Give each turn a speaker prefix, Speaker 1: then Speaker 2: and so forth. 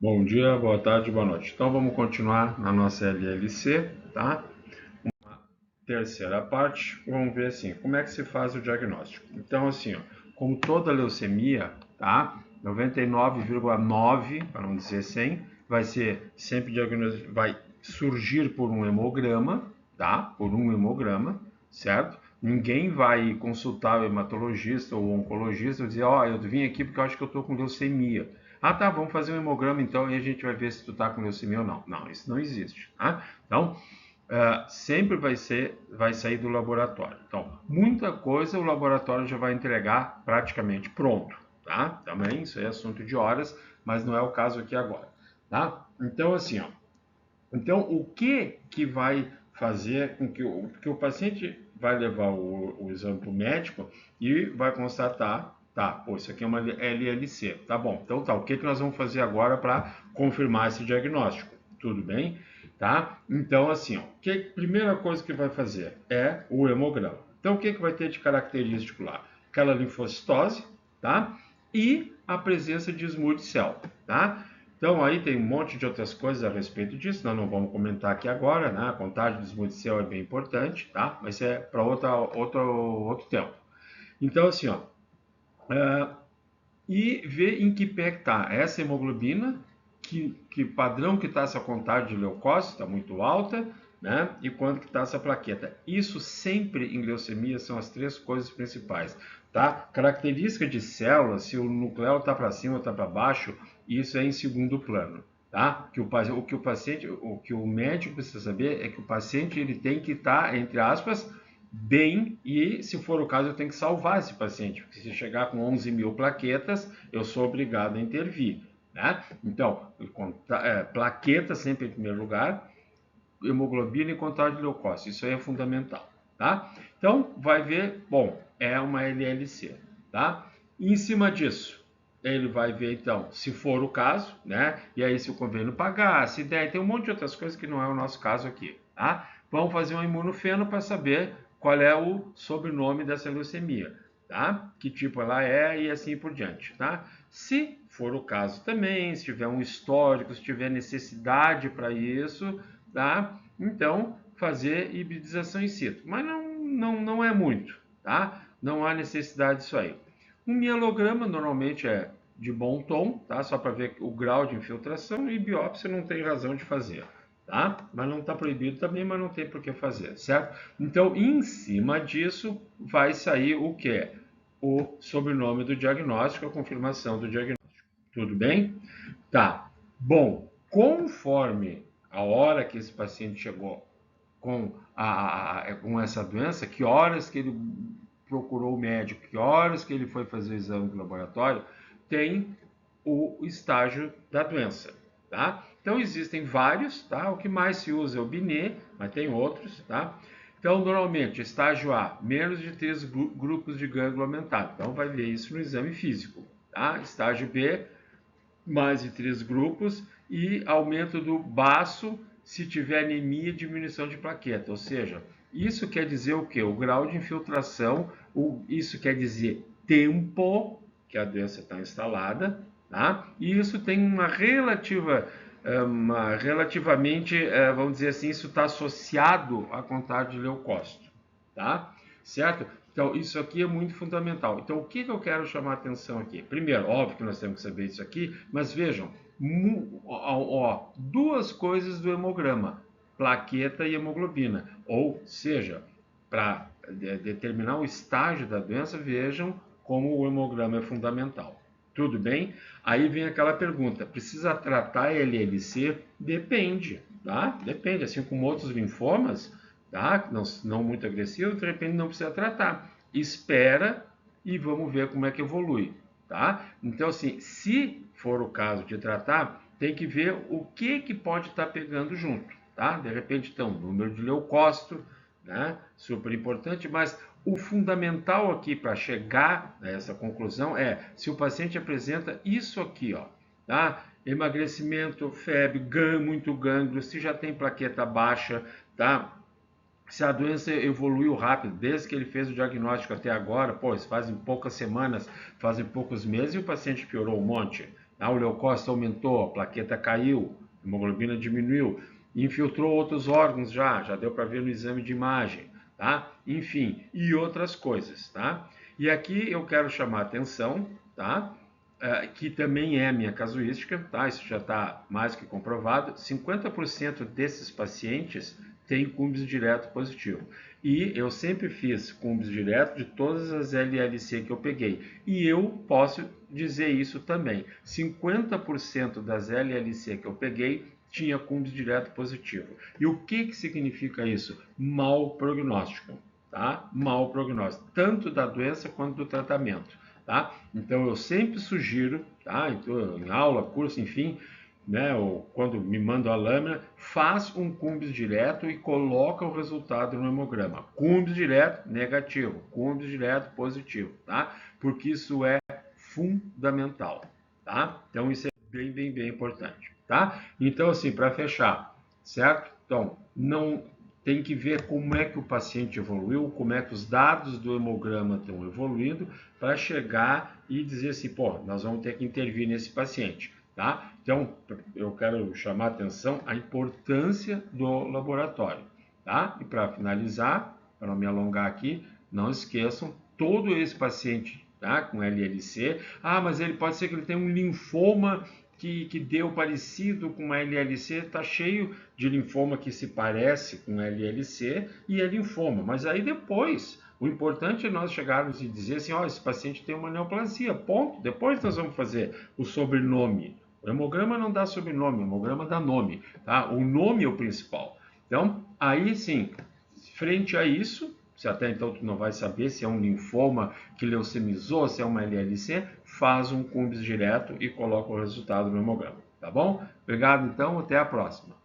Speaker 1: Bom dia, boa tarde, boa noite. Então vamos continuar na nossa LLC, tá? Terceira parte, vamos ver assim, como é que se faz o diagnóstico. Então assim, ó, como toda leucemia, tá? 99,9, para não dizer 100, vai ser sempre vai surgir por um hemograma, tá? Por um hemograma, certo? Ninguém vai consultar o hematologista ou o oncologista e dizer, ó, eu vim aqui porque eu acho que eu estou com leucemia. Ah, tá, vamos fazer um hemograma então e a gente vai ver se tu tá com leucemia ou não. Não, isso não existe, tá? Então, sempre vai sair do laboratório. Então, muita coisa o laboratório já vai entregar praticamente pronto, tá? Também isso é assunto de horas, mas não é o caso aqui agora, tá? Então, assim, ó, então o que vai fazer com que porque o paciente vai levar o exame para o médico e vai constatar, tá, pô, isso aqui é uma LLC, tá bom, então tá, o que nós vamos fazer agora para confirmar esse diagnóstico? Tudo bem? Tá? Então, assim, ó, primeira coisa que vai fazer é o hemograma. Então, o que vai ter de característico lá? Aquela linfocitose, tá? E a presença de smooth cell, tá? Então, aí tem um monte de outras coisas a respeito disso, nós não vamos comentar aqui agora, né? A contagem de smooth cell é bem importante, tá? Mas é para outro tempo. Então, assim, ó, e ver em que pé está essa hemoglobina, que padrão que está essa contagem de leucócitos, está muito alta, né? E quanto que está essa plaqueta. Isso sempre em leucemia são as três coisas principais, tá? Característica de células, se o núcleo está para cima ou está para baixo, isso é em segundo plano, tá? O que o médico precisa saber é que o paciente ele tem que estar, entre aspas, bem, e se for o caso eu tenho que salvar esse paciente, porque se chegar com 11 mil plaquetas, eu sou obrigado a intervir, né? Então, plaqueta sempre em primeiro lugar, hemoglobina e contagem de leucócitos, isso aí é fundamental, tá? Então, vai ver, bom, é uma LLC, tá? E em cima disso, ele vai ver, então, se for o caso, né? E aí se o convênio pagar, se der, tem um monte de outras coisas que não é o nosso caso aqui, tá? Vamos fazer um imunofeno para saber qual é o sobrenome dessa leucemia, tá? Que tipo ela é e assim por diante, tá? Se for o caso também, se tiver um histórico, se tiver necessidade para isso, tá? Então, fazer hibridização in situ. Mas não é muito, tá? Não há necessidade disso aí. Um mielograma normalmente é de bom tom, tá? Só para ver o grau de infiltração, e biópsia não tem razão de fazer, tá? Mas não está proibido também, mas não tem por que fazer, certo? Então, em cima disso, vai sair o que? O sobrenome do diagnóstico, a confirmação do diagnóstico. Tudo bem? Tá. Bom, conforme a hora que esse paciente chegou com essa doença, que horas que ele procurou o médico, que horas que ele foi fazer o exame do laboratório, tem o estágio da doença, tá? Então existem vários, tá? O que mais se usa é o Binet, mas tem outros, tá? Então, normalmente, estágio A, menos de 3 grupos de gânglio aumentado. Então, vai ver isso no exame físico, tá? Estágio B, mais de 3 grupos e aumento do baço se tiver anemia e diminuição de plaqueta. Ou seja, isso quer dizer o quê? O grau de infiltração, isso quer dizer tempo que a doença está instalada, tá? E isso tem relativamente, vamos dizer assim, isso está associado à contagem de leucócito, tá? Certo? Então, isso aqui é muito fundamental. Então, o que eu quero chamar a atenção aqui? Primeiro, óbvio que nós temos que saber isso aqui, mas vejam, duas coisas do hemograma, plaqueta e hemoglobina. Ou seja, para determinar o estágio da doença, vejam como o hemograma é fundamental. Tudo bem? Aí vem aquela pergunta, precisa tratar LLC? Depende, tá? Depende, assim como outros linfomas, tá? Não muito agressivo, de repente não precisa tratar. Espera e vamos ver como é que evolui, tá? Então, assim, se for o caso de tratar, tem que ver o que pode estar pegando junto, tá? De repente, então, número de leucócito, né? Super importante, mas o fundamental aqui para chegar a essa conclusão é se o paciente apresenta isso aqui, ó, tá? Emagrecimento, febre, muito gânglio, se já tem plaqueta baixa, tá? Se a doença evoluiu rápido, desde que ele fez o diagnóstico até agora, pô, fazem poucas semanas, fazem poucos meses e o paciente piorou um monte, tá? O leucócito aumentou, a plaqueta caiu, a hemoglobina diminuiu, infiltrou outros órgãos já deu para ver no exame de imagem, tá? Enfim, e outras coisas, tá? E aqui eu quero chamar a atenção, tá? Que também é a minha casuística, tá? Isso já está mais que comprovado. 50% desses pacientes têm Cumbis direto positivo. E eu sempre fiz Cumbis direto de todas as LLC que eu peguei. E eu posso dizer isso também. 50% das LLC que eu peguei tinha Cumbis direto positivo. E o que significa isso? Mau prognóstico, tá? Mau prognóstico, tanto da doença quanto do tratamento. Tá? Então eu sempre sugiro, tá? Então, em aula, curso, enfim, né? Ou quando me mandam a lâmina, faz um Cumbis direto e coloca o resultado no hemograma. Cumbis direto negativo, Cumbis direto positivo, tá? Porque isso é fundamental, tá? Então isso é bem importante, tá? Então assim, para fechar, certo? Então não tem que ver como é que o paciente evoluiu, como é que os dados do hemograma estão evoluindo, para chegar e dizer assim, pô, nós vamos ter que intervir nesse paciente, tá? Então, eu quero chamar a atenção a importância do laboratório, tá? E para finalizar, para não me alongar aqui, não esqueçam, todo esse paciente, tá, com LLC, mas ele pode ser que ele tenha um linfoma que deu parecido com a LLC, está cheio de linfoma que se parece com LLC e é linfoma. Mas aí depois, o importante é nós chegarmos e dizer assim, esse paciente tem uma neoplasia, ponto. Depois nós vamos fazer o sobrenome. O hemograma não dá sobrenome, o hemograma dá nome, tá? O nome é o principal. Então, aí sim, frente a isso, se até então tu não vai saber se é um linfoma que leucemizou, se é uma LLC, faz um Cumbis direto e coloca o resultado no hemograma, tá bom? Obrigado então, até a próxima.